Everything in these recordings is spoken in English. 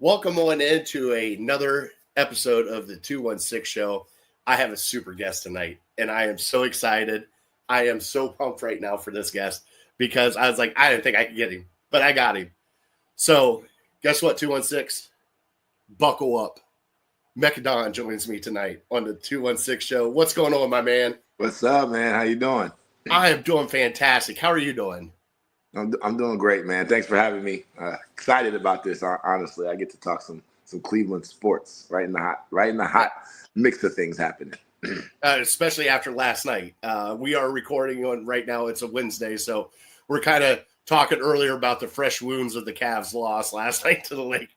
Welcome on into another episode of the 216 Show. I have a super guest tonight, and I am so excited. I am so pumped right now for this guest because I was like, I didn't think I could get him, but I got him. So, guess what, 216? Buckle up. Mekka Don joins me tonight on the 216 Show. What's going on, my man? What's up, man? How you doing? I am doing fantastic. How are you doing? I'm doing great, man. Thanks for having me. Excited about this. Honestly, I get to talk some Cleveland sports right in the hot mix of things happening. Especially after last night. We are recording on right now. It's a Wednesday, so we're kind of talking earlier about the fresh wounds of the Cavs loss last night to the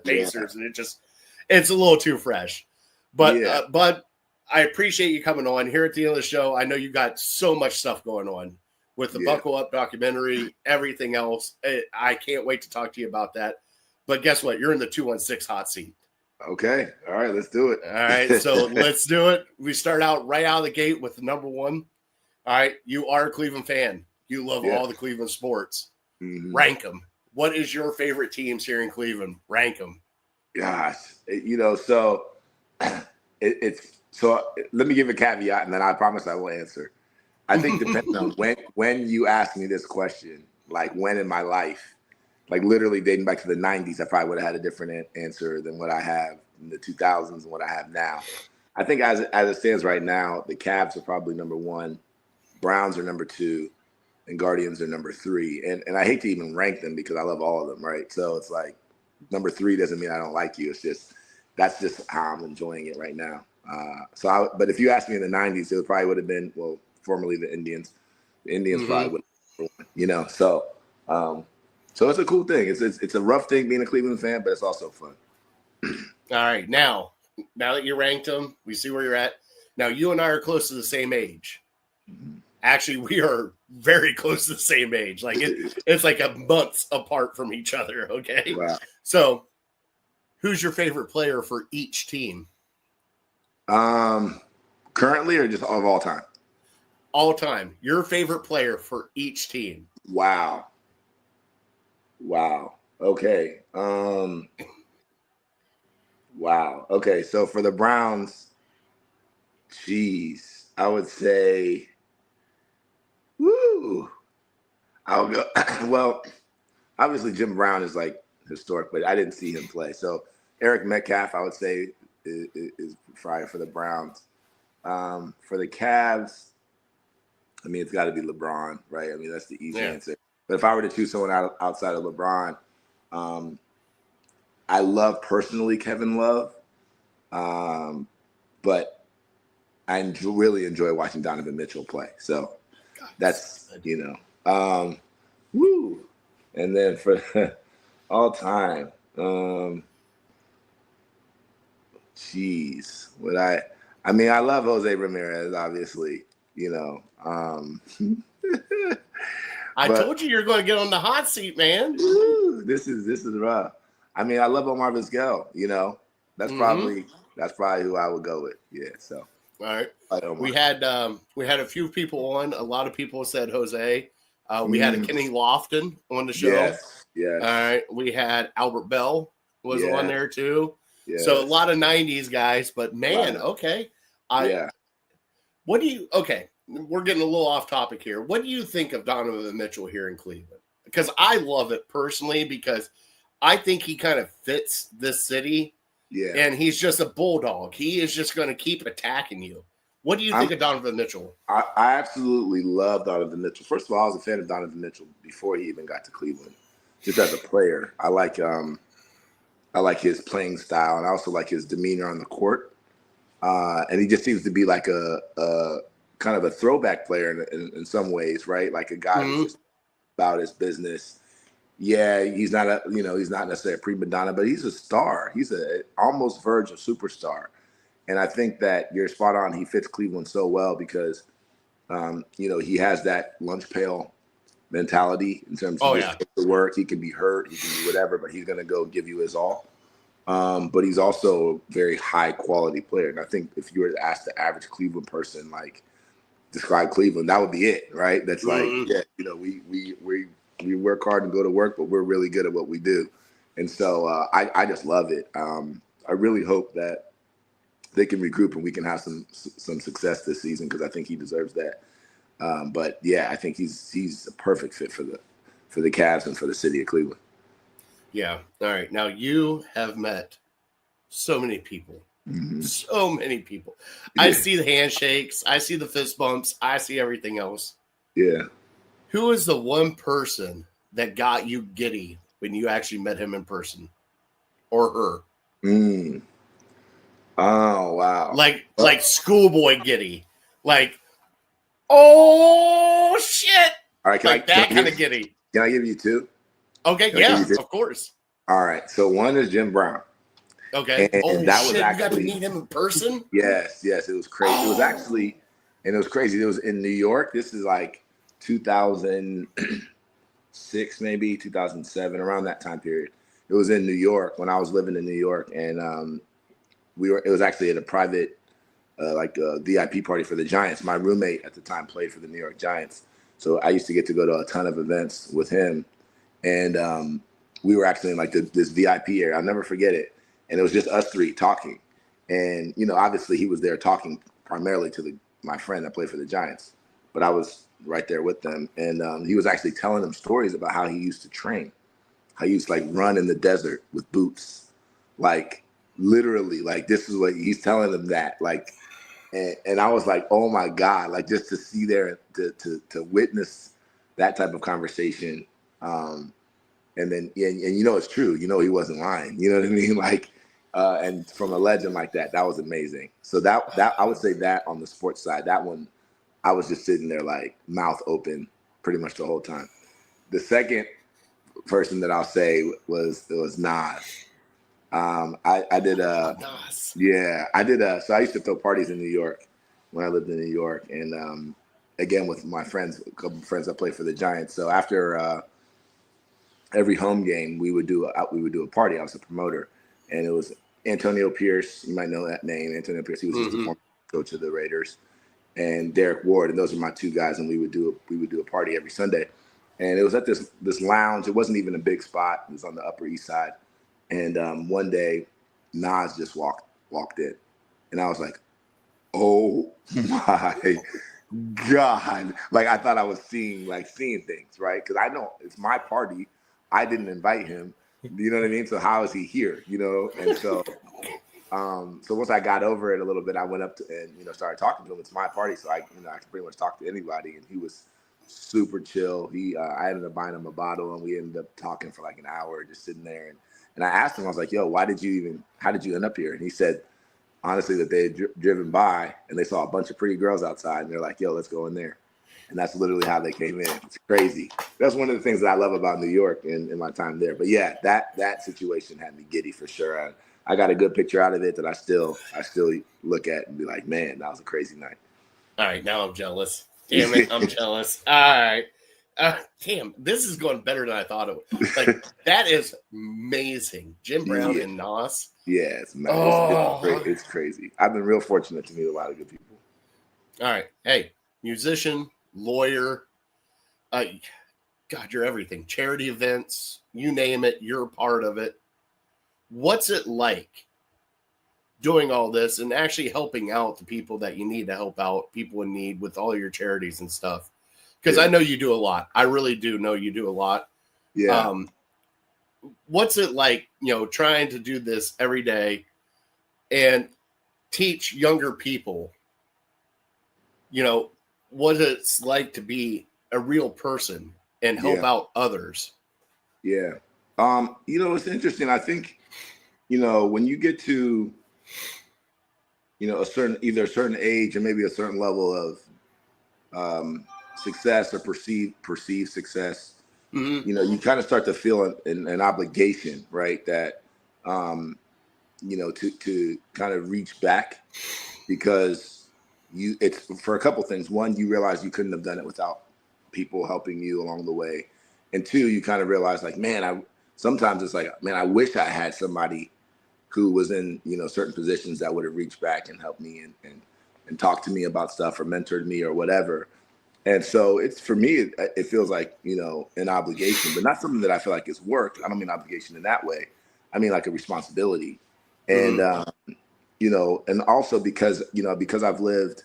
Pacers, and it's a little too fresh. But I appreciate you coming on here at the end of the show. I know you got so much stuff going on with the Buckle Up documentary, everything else. I can't wait to talk to you about that. But guess what? You're in the 216 hot seat. Okay. All right. Let's do it. All right. So let's do it. We start out right out of the gate with the number one. All right. You are a Cleveland fan. You love all the Cleveland sports. Mm-hmm. Rank them. What is your favorite teams here in Cleveland? Rank them. Gosh. So let me give a caveat, and then I promise I will answer. I think depending on when you ask me this question, like when in my life, like literally dating back to the 90s, I probably would have had a different answer than what I have in the 2000s and what I have now. I think as it stands right now, the Cavs are probably number one, Browns are number two, and Guardians are number three. And I hate to even rank them because I love all of them, right? So it's like number three doesn't mean I don't like you. It's just that's just how I'm enjoying it right now. But if you asked me in the 90s, it probably would have been, formerly the Indians. The Indians probably would have, So it's a cool thing. It's a rough thing being a Cleveland fan, but it's also fun. All right. Now that you ranked them, we see where you're at. Now, you and I are close to the same age. Mm-hmm. Actually, we are very close to the same age. Like it's like a months apart from each other, okay? Wow. So who's your favorite player for each team? Currently or just of all time? All time. Your favorite player for each team. Wow. Okay. Wow. Okay. So for the Browns, I would say, I'll go. Well, obviously Jim Brown is like historic, but I didn't see him play. So Eric Metcalf, I would say, is fire for the Browns. For the Cavs, I mean, it's got to be LeBron, right? I mean, that's the easy answer. But if I were to choose someone outside of LeBron, I love personally Kevin Love, but I really enjoy watching Donovan Mitchell play. So that's, And then for all time, I love Jose Ramirez, obviously, I told you you're going to get on the hot seat, man. This is rough. I mean, I love Omar Vizquel, That's probably who I would go with. Yeah, so. All right. We had a few people on. A lot of people said Jose. We had a Kenny Lofton on the show. Yes. All right. We had Albert Bell was on there too. Yes. So a lot of 90s guys, but man, okay. We're getting a little off topic here. What do you think of Donovan Mitchell here in Cleveland? Because I love it personally because I think he kind of fits this city. Yeah. And he's just a bulldog. He is just going to keep attacking you. What do you think of Donovan Mitchell? I absolutely love Donovan Mitchell. First of all, I was a fan of Donovan Mitchell before he even got to Cleveland. Just as a player, I like his playing style, and I also like his demeanor on the court. And he just seems to be like a kind of a throwback player in some ways, right? Like a guy who's just about his business. Yeah, he's not necessarily a prima donna, but he's a star. He's a almost verge of superstar. And I think that you're spot on. He fits Cleveland so well because, he has that lunch pail mentality in terms of the work. He can be hurt, he can do whatever, but he's going to go give you his all. But he's also a very high quality player. And I think if you were to ask the average Cleveland person, like, describe Cleveland, that would be it, right? That's like, we work hard and go to work, but we're really good at what we do. And so I just love it. I really hope that they can regroup and we can have some success this season because I think he deserves that. But yeah, I think he's a perfect fit for the Cavs and for the city of Cleveland. Yeah. All right. Now you have met so many people. Mm-hmm. So many people. Yeah. I see the handshakes. I see the fist bumps. I see everything else. Yeah. Who is the one person that got you giddy when you actually met him in person, or her? Oh wow! Like schoolboy giddy. Like, oh shit! All right, like that kind of giddy. Can I give you two? Okay, yeah, of course. All right, so one is Jim Brown. Okay. And that was actually, you got to meet him in person? Yes, it was crazy. It was actually, and it was crazy. It was in New York. This is like 2006, maybe 2007, around that time period. It was in New York when I was living in New York, and it was actually at a private, VIP party for the Giants. My roommate at the time played for the New York Giants, so I used to get to go to a ton of events with him, and we were actually in like this VIP area. I'll never forget it. And it was just us three talking. And, obviously he was there talking primarily to my friend that played for the Giants, but I was right there with them. And he was actually telling them stories about how he used to train, how he used to like run in the desert with boots, like literally, like this is what he's telling them that, like, and I was like, oh my God, like just to see there, to witness that type of conversation. And then, and it's true, he wasn't lying, you know what I mean? Like, and from a legend like that was amazing. So that I would say that on the sports side, that one, I was just sitting there like mouth open pretty much the whole time. The second person that I'll say was Nas. I did Nas. Yeah, so I used to throw parties in New York when I lived in New York, and again with my friends, a couple of friends that played for the Giants. So after every home game, we would do a party. I was a promoter, and it was Antonio Pierce. You might know that name, Antonio Pierce. He was just the former coach of the Raiders, and Derek Ward, and those are my two guys. And we would do a party every Sunday, and it was at this lounge. It wasn't even a big spot. It was on the Upper East Side, and one day, Nas just walked in, and I was like, oh my God! Like I thought I was seeing things, right? Because I know it's my party. I didn't invite him. You know what I mean? So how is he here? And so so once I got over it a little bit, I went up to and started talking to him. It's my party, so I can pretty much talk to anybody. And he was super chill. I ended up buying him a bottle, and we ended up talking for like an hour, just sitting there. And I asked him, I was like, "Yo, how did you end up here?" And he said, honestly, that they had driven by and they saw a bunch of pretty girls outside, and they're like, "Yo, let's go in there." And that's literally how they came in. It's crazy. That's one of the things that I love about New York and in my time there. But yeah, that situation had me giddy for sure. I got a good picture out of it that I still look at and be like, man, that was a crazy night. All right, now I'm jealous. Damn it, I'm jealous. All right. Damn, this is going better than I thought it would. Like, that is amazing. Jim Brown and Nas. Yeah, it's crazy. I've been real fortunate to meet a lot of good people. All right. Hey, musician, lawyer, God, you're everything. Charity events, you name it, you're a part of it. What's it like doing all this and actually helping out the people that you need to help out, people in need with all your charities and stuff? Because I know you do a lot. I really do know you do a lot. Yeah. What's it like, trying to do this every day and teach younger people, what it's like to be a real person and help out others? Yeah. It's interesting. I think, when you get to, either a certain age or maybe a certain level of success or perceived success, you kind of start to feel an obligation, right? That, to kind of reach back, because it's for a couple things. One, you realize you couldn't have done it without people helping you along the way. And two, you kind of realize like, man, sometimes it's like, man, I wish I had somebody who was in, certain positions that would have reached back and helped me and talked to me about stuff or mentored me or whatever. And so it's for me, it feels like, an obligation, but not something that I feel like is work. I don't mean obligation in that way. I mean like a responsibility. And, and also because I've lived,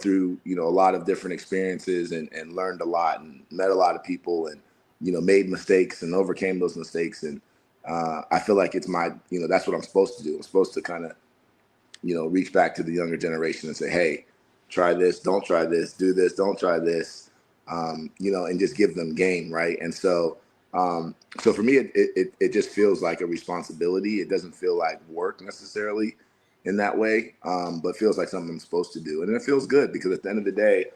through, a lot of different experiences and learned a lot and met a lot of people and, made mistakes and overcame those mistakes. And I feel like it's that's what I'm supposed to do. I'm supposed to kind of, reach back to the younger generation and say, hey, try this, don't try this, do this, don't try this, and just give them game, right? And so, so for me, it just feels like a responsibility. It doesn't feel like work necessarily in that way, but feels like something I'm supposed to do. And it feels good because at the end of the day,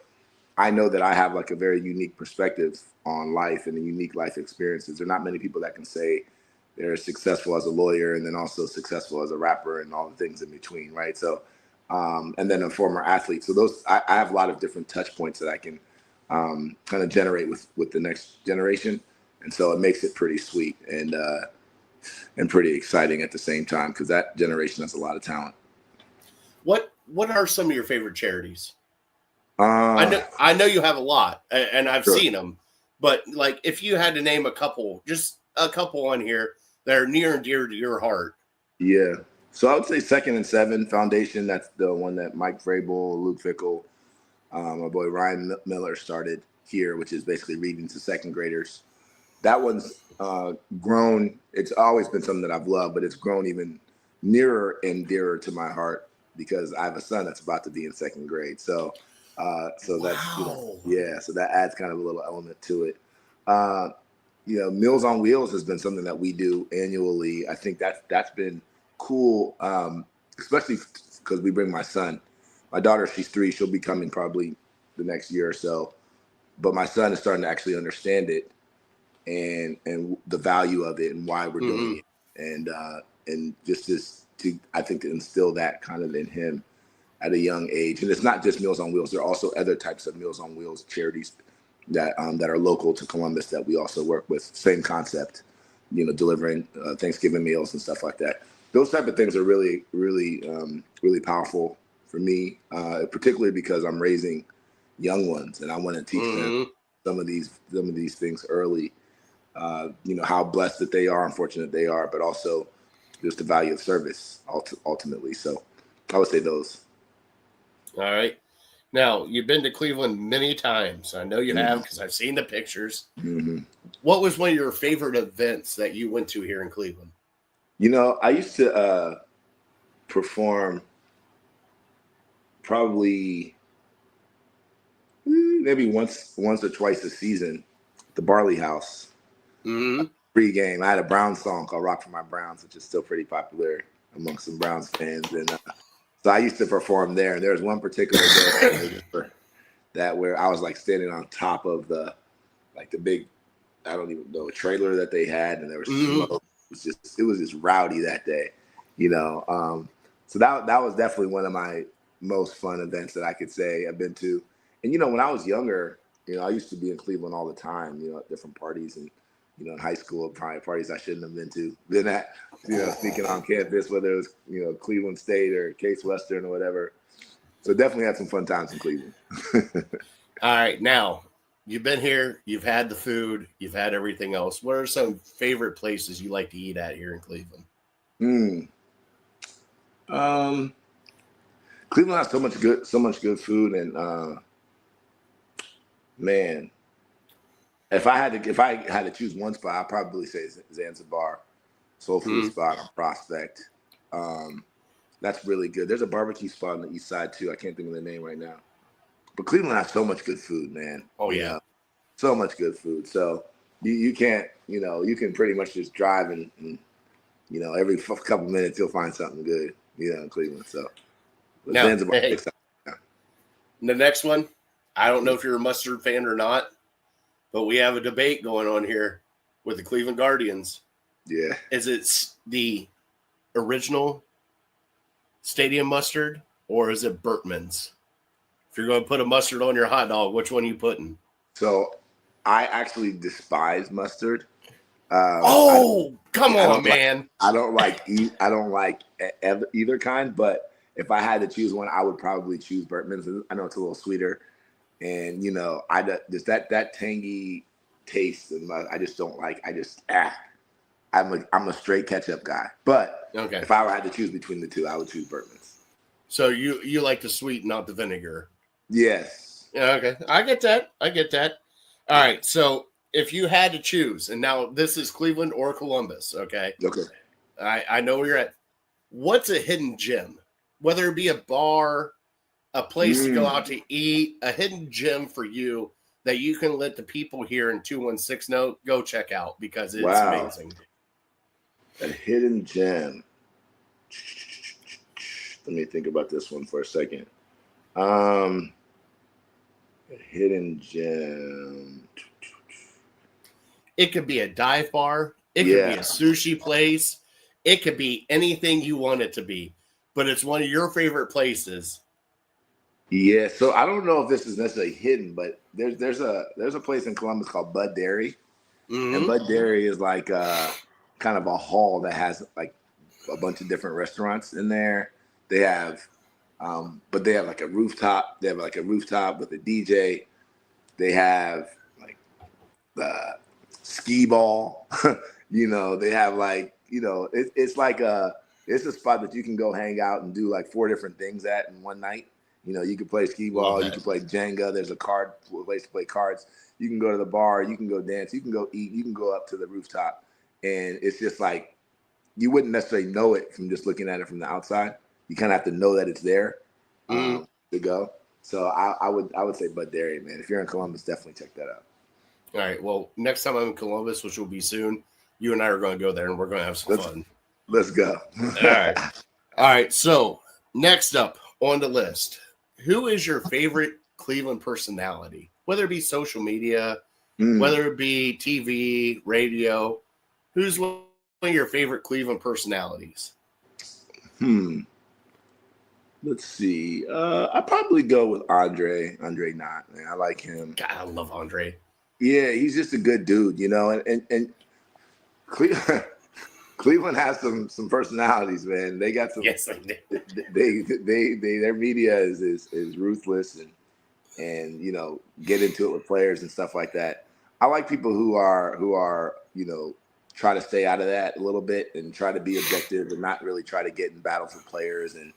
I know that I have like a very unique perspective on life and the unique life experiences. There are not many people that can say they're successful as a lawyer and then also successful as a rapper and all the things in between, right? So, and then a former athlete. So I have a lot of different touch points that I can kind of generate with the next generation. And so it makes it pretty sweet and pretty exciting at the same time because that generation has a lot of talent. What are some of your favorite charities? Uh, I know you have a lot, and I've sure. seen them. But like, if you had to name a couple, just a couple on here that are near and dear to your heart. Yeah. So I would say Second and Seven Foundation. That's the one that Mike Vrabel, Luke Fickle, my boy Ryan Miller started here, which is basically reading to second graders. That one's grown. It's always been something that I've loved, but it's grown even nearer and dearer to my heart because I have a son that's about to be in second grade. So, that's, Wow. so that adds kind of a little element to it. Uh, Meals on Wheels has been something that we do annually. I think that's been cool, especially because we bring my son. My daughter, she's 3. She'll be coming probably the next year or so. But my son is starting to actually understand it and the value of it and why we're doing it. And just to I think to instill that kind of in him at a young age. And it's not just Meals on Wheels. There are also other types of Meals on Wheels charities that are local to Columbus that we also work with. Same concept, delivering Thanksgiving meals and stuff like that. Those type of things are really, really, really powerful for me, particularly because I'm raising young ones and I want to teach them some of these things early. How blessed that they are, unfortunate they are, but also just the value of service ultimately. So I would say those. All right. Now, you've been to Cleveland many times. I know you have because I've seen the pictures. Mm-hmm. What was one of your favorite events that you went to here in Cleveland? I used to perform probably maybe once or twice a season at the Barley House. Pre-game. I had a Browns song called Rock for My Browns, which is still pretty popular amongst some Browns fans. And so I used to perform there. And there was one particular day that where I was like standing on top of the big, I don't even know, trailer that they had. And there was smoke. It was just rowdy that day, So that was definitely one of my most fun events that I could say I've been to. And, when I was younger, I used to be in Cleveland all the time, at different parties and, in high school, probably parties I shouldn't have been at, speaking on campus, whether it was, Cleveland State or Case Western or whatever. So definitely had some fun times in Cleveland. All right. Now, you've been here, you've had the food, you've had everything else. What are some favorite places you like to eat at here in Cleveland? Cleveland has so much good food, and man, if I had to choose one spot, I'd probably say Zanzibar, soul food spot on Prospect. That's really good. There's a barbecue spot on the east side too. I can't think of the name right now. But Cleveland has so much good food, man. Oh yeah, so much good food. So you can't, you can pretty much just drive and every couple minutes you'll find something good, in Cleveland. So now, Zanzibar. hey, the next one, I don't know if you're a mustard fan or not, but we have a debate going on here with the Cleveland Guardians. Yeah. Is it the original stadium mustard or is it Bertman's? If you're going to put a mustard on your hot dog, which one are you putting? So I actually despise mustard. Come on, man. I don't like either kind, but if I had to choose one, I would probably choose Bertman's. I know it's a little sweeter, and just that tangy taste, and I just don't like. I'm a straight ketchup guy, but Okay. if I had to choose between the two, I would choose Bertman's. So you like the sweet, not the vinegar. Yes. Yeah, okay. I get that. All right. So if you had to choose, and now this is Cleveland or Columbus, okay? Okay. I know where you're at. What's a hidden gem? Whether it be a bar, a place to go out to eat, a hidden gem for you that you can let the people here in 216 know, go check out because it's amazing. A hidden gem. Let me think about this one for a second. A hidden gem. It could be a dive bar. It could be a sushi place. It could be anything you want it to be, but it's one of your favorite places. Yeah, so I don't know if this is necessarily hidden, but there's a place in Columbus called Bud Dairy, and Bud Dairy is like kind of a hall that has like a bunch of different restaurants in there. They have, but they have like a rooftop. They have like a rooftop with a DJ. They have like the skee ball. They have like it's like it's a spot that you can go hang out and do like 4 different things at in one night. You can play skee ball, you can play Jenga. There's a place to play cards. You can go to the bar, you can go dance, you can go eat, you can go up to the rooftop, and it's just like you wouldn't necessarily know it from just looking at it from the outside. You kind of have to know that it's there to go. So I would say Bud Dairy, man. If you're in Columbus, definitely check that out. All right. Well, next time I'm in Columbus, which will be soon, you and I are going to go there and we're going to have some fun. Let's go. All right. So next up on the list, who is your favorite Cleveland personality? Whether it be social media, whether it be TV, radio, who's one of your favorite Cleveland personalities? Let's see. I'd probably go with Andre Knott, man. I like him. God, I love Andre. Yeah, he's just a good dude, and Cleveland has some personalities, man. They got some. Yes, they do. Their media is ruthless and get into it with players and stuff like that. I like people who are try to stay out of that a little bit and try to be objective and not really try to get in battles with players and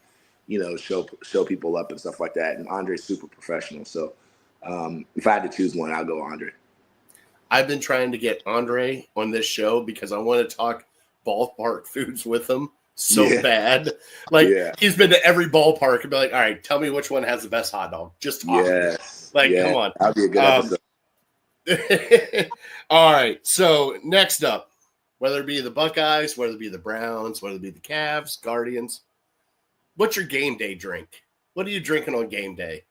show people up and stuff like that. And Andre's super professional, so if I had to choose one, I'll go Andre. I've been trying to get Andre on this show because I want to talk ballpark foods with him so bad. He's been to every ballpark and be like, all right, tell me which one has the best hot dog. Just talk. Come on. That'd be a good episode. All right. So next up, whether it be the Buckeyes, whether it be the Browns, whether it be the Cavs, Guardians, what's your game day drink? What are you drinking on game day?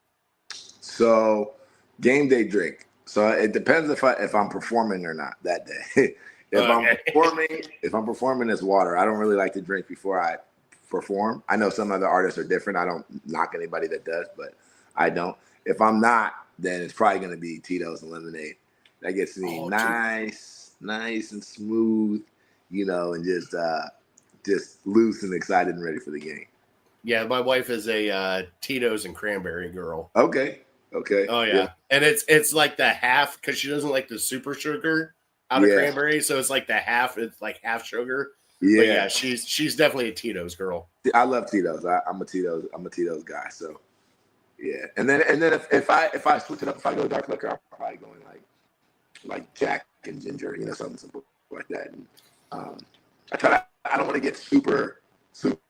So game day drink. So it depends if I'm performing or not that day. If I'm performing, it's water. I don't really like to drink before I perform. I know some other artists are different. I don't knock anybody that does, but I don't. If I'm not, then it's probably going to be Tito's and lemonade. That gets me nice and smooth, and just loose and excited and ready for the game. Yeah, my wife is a Tito's and cranberry girl. Okay. Oh yeah. And it's like the half because she doesn't like the super sugar out of cranberry, so it's like the half. It's like half sugar. Yeah, but yeah. She's definitely a Tito's girl. I love Tito's. I'm a Tito's guy. So yeah. And then if I switch it up, if I go dark liquor, I'm probably going like Jack and ginger, something simple like that. And I don't want to get super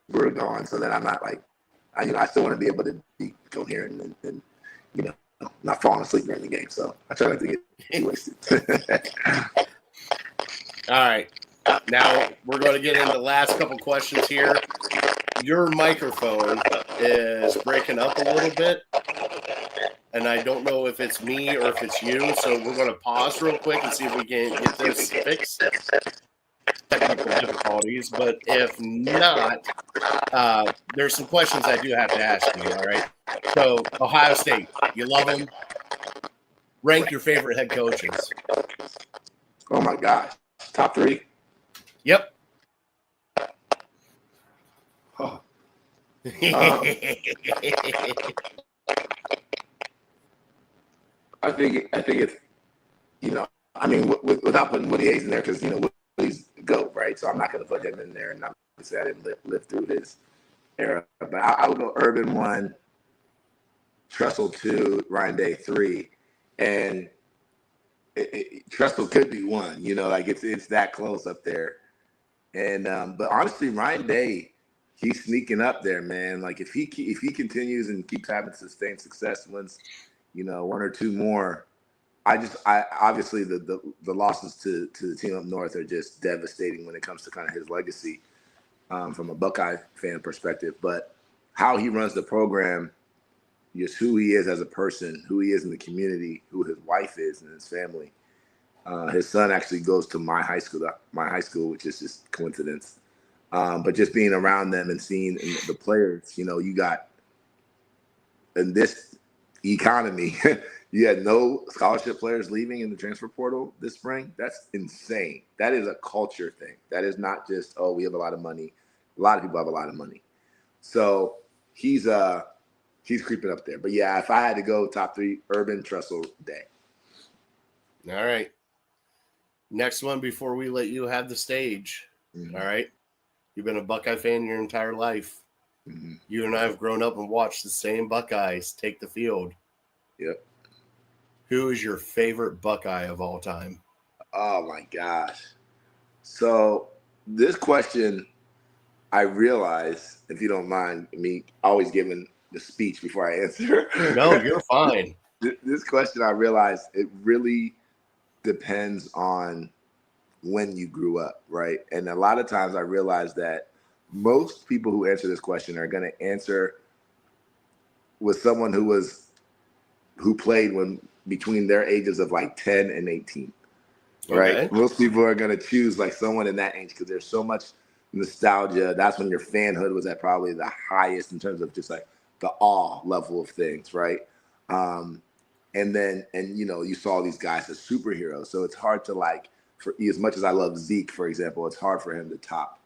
gone, so that I'm not like I still want to be able to be coherent and not falling asleep during the game. So I try not to get too wasted. All right. Now we're going to get into the last couple questions here. Your microphone is breaking up a little bit, and I don't know if it's me or if it's you. So we're going to pause real quick and see if we can get this fixed. Technical difficulties, but if not, there's some questions I do have to ask you. All right. So Ohio State, you love them. Rank your favorite head coaches. Oh my gosh, top 3. Yep. Oh. I think it's, I mean, without putting Woody Hayes in there, because Woody's the GOAT, right? So I'm not going to put him in there, and obviously I didn't live through his era. But I would go Urban 1, Tressel 2, Ryan Day 3, and Tressel could be 1. Like it's that close up there. And but honestly, Ryan Day, he's sneaking up there, man. Like if he continues and keeps having sustained success, wins, 1 or 2 more. I obviously the losses to the team up north are just devastating when it comes to kind of his legacy from a Buckeye fan perspective. But how he runs the program, just who he is as a person, who he is in the community, who his wife is and his family. His son actually goes to my high school, which is just coincidence. But just being around them and seeing the players, you got in this economy, you had no scholarship players leaving in the transfer portal this spring. That's insane. That is a culture thing. That is not just, oh, we have a lot of money. A lot of people have a lot of money. So he's creeping up there. But yeah, if I had to go top 3, Urban, Tressel, Day. All right. Next one before we let you have the stage. Mm-hmm. All right. You've been a Buckeye fan your entire life. Mm-hmm. You and I have grown up and watched the same Buckeyes take the field. Yep. Who is your favorite Buckeye of all time? Oh, my gosh. So this question, I realize, if you don't mind me always giving the speech before I answer. No, you're fine. This question, I realize it really depends on when you grew up, right? And a lot of times I realize that most people who answer this question are going to answer with someone who played when between their ages of like 10 and 18, right? Okay. Most people are going to choose like someone in that age because there's so much nostalgia. That's when your fanhood was at probably the highest in terms of just like the awe level of things, right? And you saw these guys as superheroes. So it's hard to like, for as much as I love Zeke, for example, it's hard for him to top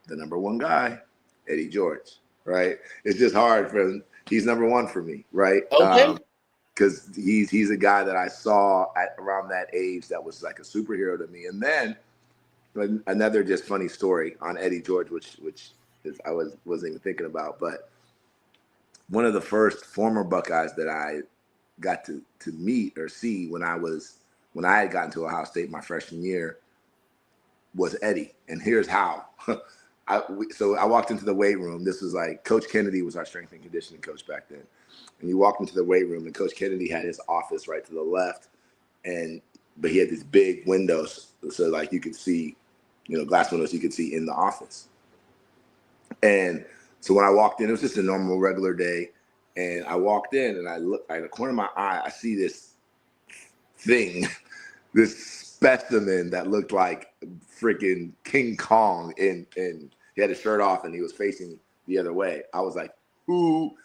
the number 1 guy, Eddie George, right? It's just hard for him. He's number 1 for me, right? Okay. Because he's a guy that I saw at around that age that was like a superhero to me. And then another just funny story on Eddie George, which I wasn't even thinking about, but one of the first former Buckeyes that I got to meet or see when I had gotten to Ohio State my freshman year was Eddie. And here's how. So I walked into the weight room. This was like Coach Kennedy was our strength and conditioning coach back then. And you walked into the weight room and Coach Kennedy had his office right to the left. But he had these big windows. So like you could see, glass windows you could see in the office. And so when I walked in, it was just a normal regular day. And I walked in and I looked at the corner of my eye, I see this thing, this specimen that looked like freaking King Kong, and he had his shirt off and he was facing the other way. I was like, who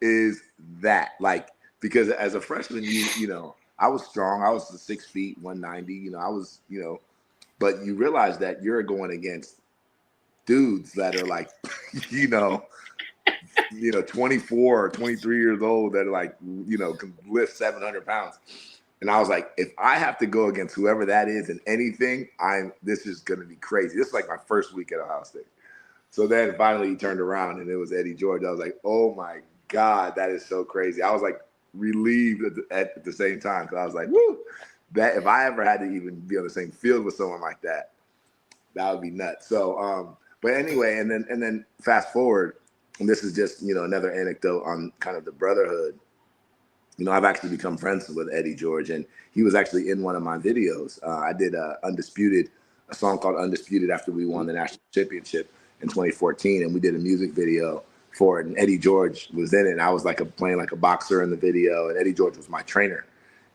is that? Like, because as a freshman, I was strong. I was 6 feet, 190, I was, but you realize that you're going against dudes that are like, 24 or 23 years old that are like, can lift 700 pounds. And I was like, if I have to go against whoever that is in anything, this is going to be crazy. This is like my first week at Ohio State. So then finally he turned around and it was Eddie George. I was like, oh my God, that is so crazy. I was like relieved at the same time. Cause I was like, woo, that if I ever had to even be on the same field with someone like that, that would be nuts. So, but anyway, and then fast forward, and this is just, another anecdote on kind of the brotherhood. I've actually become friends with Eddie George, and he was actually in one of my videos. I did a song called Undisputed after we won the national championship in 2014, and we did a music video for it, and Eddie George was in it, and I was like playing like a boxer in the video, and Eddie George was my trainer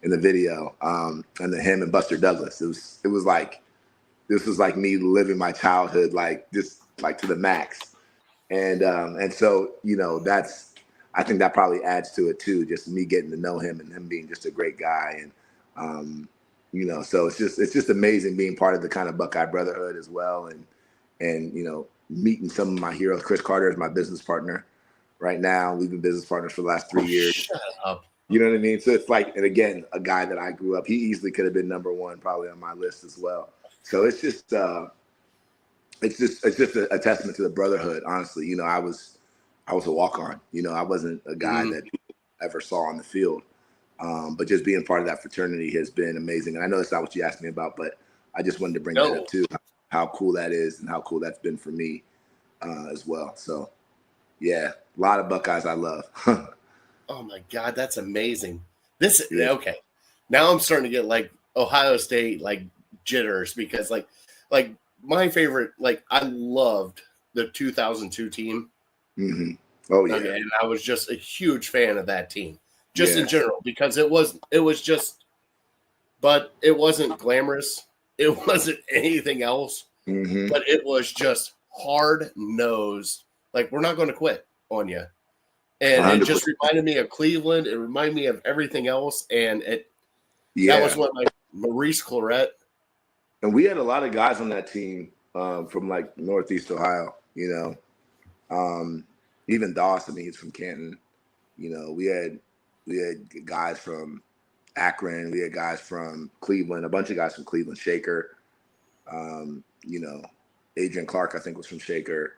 in the video, and then him and Buster Douglas. It was like, this was like me living my childhood, like just like to the max. And so, I think that probably adds to it too, just me getting to know him and him being just a great guy. And, so it's just amazing being part of the kind of Buckeye brotherhood as well. And, meeting some of my heroes. Chris Carter is my business partner right now. We've been business partners for the last 3 years. Shut up. You know what I mean? So it's like, and again, a guy that I grew up, he easily could have been number one, probably on my list as well. So it's just a testament to the brotherhood. Honestly, I was a walk on. I wasn't a guy that people ever saw on the field. But just being part of that fraternity has been amazing. And I know that's not what you asked me about, but I just wanted to bring that up too, how cool that is and how cool that's been for me as well. So, yeah, a lot of Buckeyes I love. Oh my God, that's amazing. Okay. Now I'm starting to get like Ohio State like jitters because like my favorite, like I loved the 2002 team. Mm-hmm. Oh yeah. Okay, and I was just a huge fan of that team, just in general, because it was just, but it wasn't glamorous. It wasn't anything else, but it was just hard nosed. Like, we're not going to quit on you. And 100%. It just reminded me of Cleveland. It reminded me of everything else. And that was what Maurice Claret. And we had a lot of guys on that team from like Northeast Ohio, even Doss, he's from Canton. We had guys from Akron. We had guys from Cleveland, a bunch of guys from Cleveland, Shaker. Adrian Clark, I think, was from Shaker.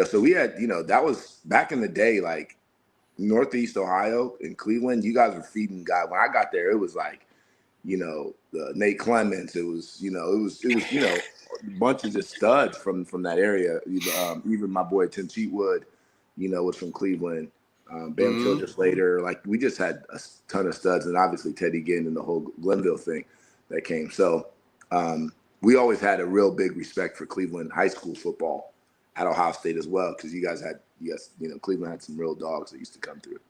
So we had, that was back in the day, like Northeast Ohio and Cleveland, you guys were feeding guys. When I got there, it was like, Nate Clements. It was, a bunch of just studs from that area. Even my boy Tim Cheatwood, was from Cleveland. Bam Childress later. Like, we just had a ton of studs, and obviously Teddy Ginn and the whole Glenville thing that came. So we always had a real big respect for Cleveland high school football at Ohio State as well, because Cleveland had some real dogs that used to come through.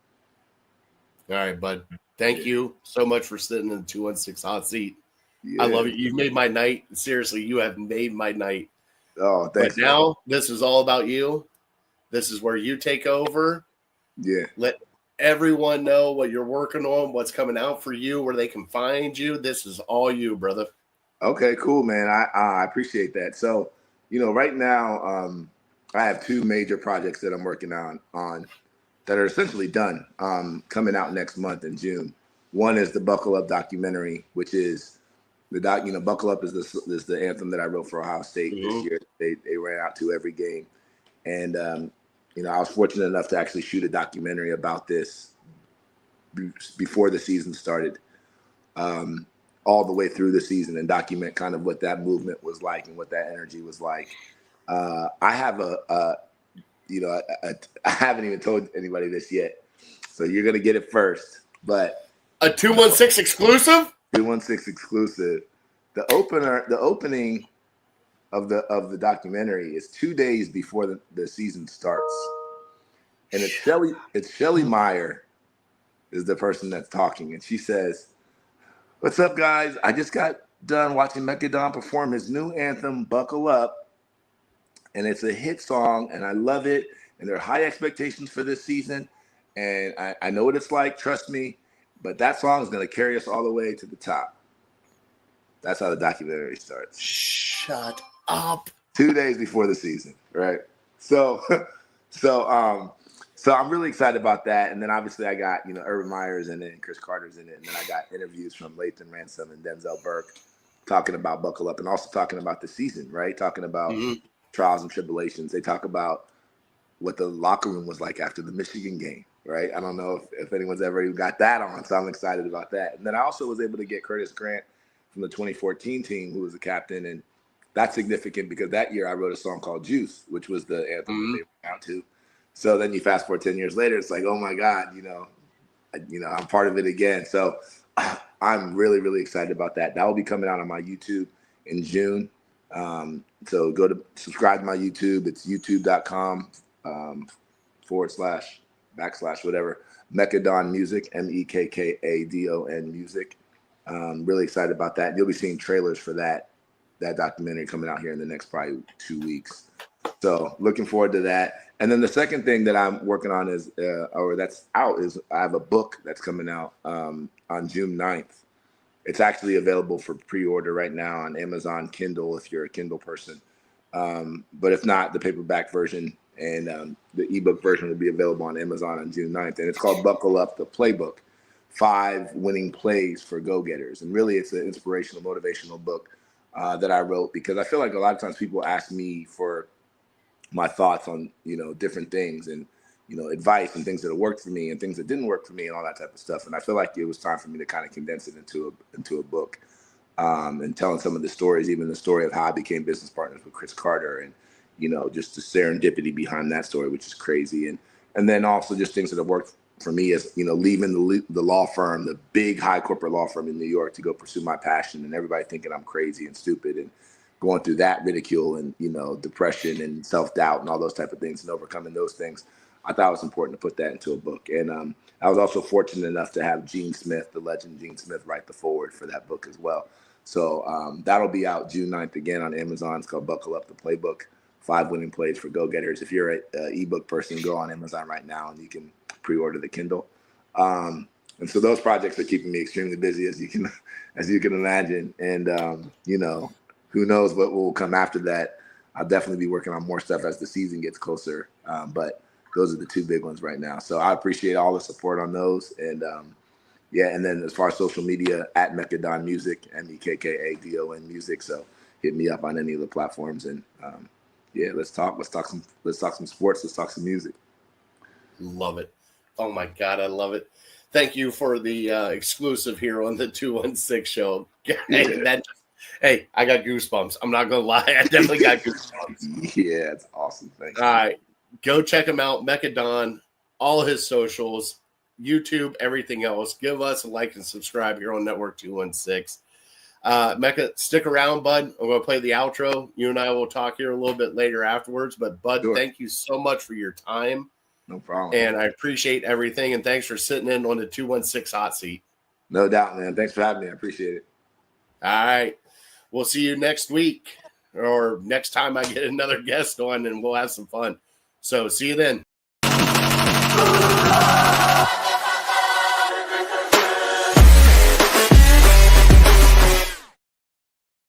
All right, bud. Thank you so much for sitting in the 216 hot seat. Yeah. I love it. You've made my night. Seriously, you have made my night. Oh, thanks. But now this is all about you. This is where you take over. Yeah. Let everyone know what you're working on, what's coming out for you, where they can find you. This is all you, brother. Okay, cool, man. I appreciate that. So, right now, I have two major projects that I'm working on that are essentially done, coming out next month in June. One is the Buckle Up documentary, which is Buckle Up is the anthem that I wrote for Ohio State this year. They ran out to every game. And, I was fortunate enough to actually shoot a documentary about this before the season started, all the way through the season, and document kind of what that movement was like and what that energy was like. I have I haven't even told anybody this yet, so you're gonna get it first. But a 216 exclusive. 216 exclusive. The opening of the documentary is 2 days before the season starts, and it's Shelly Meyer is the person that's talking, and she says, "What's up, guys? I just got done watching Mekka Don perform his new anthem, Buckle Up. And it's a hit song, and I love it. And there are high expectations for this season. And I know what it's like, trust me. But that song is going to carry us all the way to the top." That's how the documentary starts. Shut up. 2 days before the season, right? So I'm really excited about that. And then obviously I got, Urban Meyer's in it and Chris Carter's in it. And then I got interviews from Lathan Ransom and Denzel Burke talking about Buckle Up and also talking about the season, right? Talking about trials and tribulations. They talk about what the locker room was like after the Michigan game, right? I don't know if anyone's ever even got that on, so I'm excited about that. And then I also was able to get Curtis Grant from the 2014 team, who was the captain, and that's significant because that year I wrote a song called Juice, which was the anthem that they went out to. So then you fast forward 10 years later, it's like, oh my God, I'm part of it again. So I'm really, really excited about that. That will be coming out on my YouTube in June. So go to subscribe to my YouTube. It's youtube.com / whatever. Mekka Don Music, MEKKADON Music. Really excited about that. You'll be seeing trailers for that documentary coming out here in the next probably 2 weeks. So looking forward to that. And then the second thing that I'm working on is I have a book that's coming out on June 9th. It's actually available for pre-order right now on Amazon Kindle if you're a Kindle person. But if not, the paperback version and the ebook version will be available on Amazon on June 9th. And it's called Buckle Up, the Playbook 5 winning plays for go-getters. And really, it's an inspirational, motivational book that I wrote, because I feel like a lot of times people ask me for my thoughts on, different things, and, advice and things that have worked for me and things that didn't work for me and all that type of stuff. And I feel like it was time for me to kind of condense it into a book, and telling some of the stories, even the story of how I became business partners with Chris Carter, and, just the serendipity behind that story, which is crazy. And then also just things that have worked for me as, leaving the law firm, the big high corporate law firm in New York, to go pursue my passion, and everybody thinking I'm crazy and stupid, and going through that ridicule and, depression and self-doubt and all those type of things, and overcoming those things. I thought it was important to put that into a book. And I was also fortunate enough to have Gene Smith, the legend Gene Smith, write the foreword for that book as well. So that'll be out June 9th again on Amazon. It's called Buckle Up, the Playbook, 5 winning plays for go-getters. If you're an ebook person, go on Amazon right now and you can pre-order the Kindle. And so those projects are keeping me extremely busy, as you can imagine. And, who knows what will come after that. I'll definitely be working on more stuff as the season gets closer. But those are the 2 big ones right now. So I appreciate all the support on those. And and then as far as social media, at Mekka Don Music, MEKKADON Music. So hit me up on any of the platforms. And let's talk some sports. Let's talk some music. Love it. Oh my God, I love it. Thank you for the exclusive here on the 216 show. Hey, I got goosebumps. I'm not going to lie. I definitely got goosebumps. Yeah, it's awesome. Thanks. All right. Go check him out. Mekka Don, all his socials, YouTube, everything else. Give us a like and subscribe here on Network 216. Mekka, stick around, bud. I'm going to play the outro. You and I will talk here a little bit later afterwards. But, bud, Sure. Thank you so much for your time. No problem. And I appreciate everything. And thanks for sitting in on the 216 hot seat. No doubt, man. Thanks for having me. I appreciate it. All right. We'll see you next week, or next time I get another guest on, and we'll have some fun. So see you then.